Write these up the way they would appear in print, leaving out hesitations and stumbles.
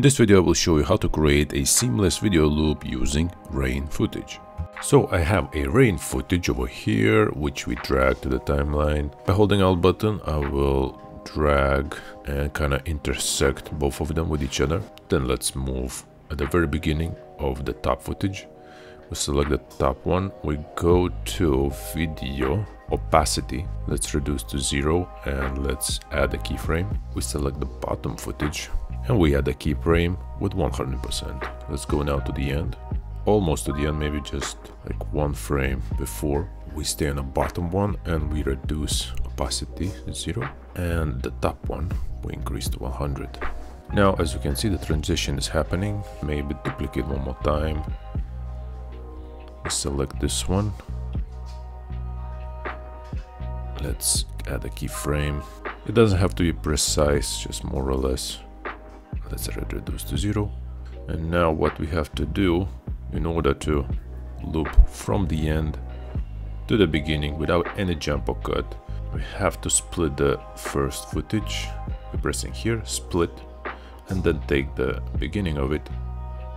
this video I will show you how to create a seamless video loop using rain footage. So I have a rain footage over here which we drag to the timeline. By holding Alt button I will drag and kind of intersect both of them with each other. Then let's move at the very beginning of the top footage. We select the top one, we go to video opacity, let's reduce to 0 and let's add a keyframe. We select the bottom footage and we add a keyframe with 100%. Let's go now to the end, almost to the end, maybe just like one frame before. We stay on the bottom one and we reduce opacity to 0, and the top one we increase to 100. Now as you can see the transition is happening. Maybe duplicate one more time. We select this one. Let's add a keyframe. It doesn't have to be precise, just more or less. Let's reduce to 0. And now what we have to do in order to loop from the end to the beginning without any jump or cut, we have to split the first footage. We're pressing here, split, and then take the beginning of it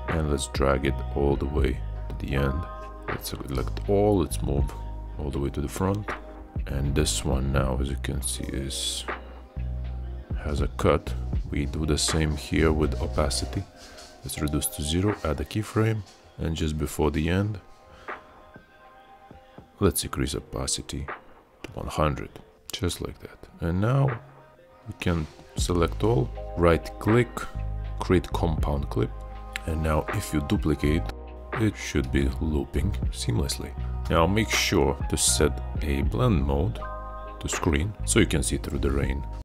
and let's drag it all the way to the end. Let's select all, let's move all the way to the front. And this one now, as you can see, has a cut. We do the same here with opacity. Let's reduce to 0, add a keyframe, and just before the end let's increase opacity to 100, just like that. And now we can select all, right click, create compound clip, and now if you duplicate it should be looping seamlessly. Now make sure to set a blend mode to screen so you can see through the rain.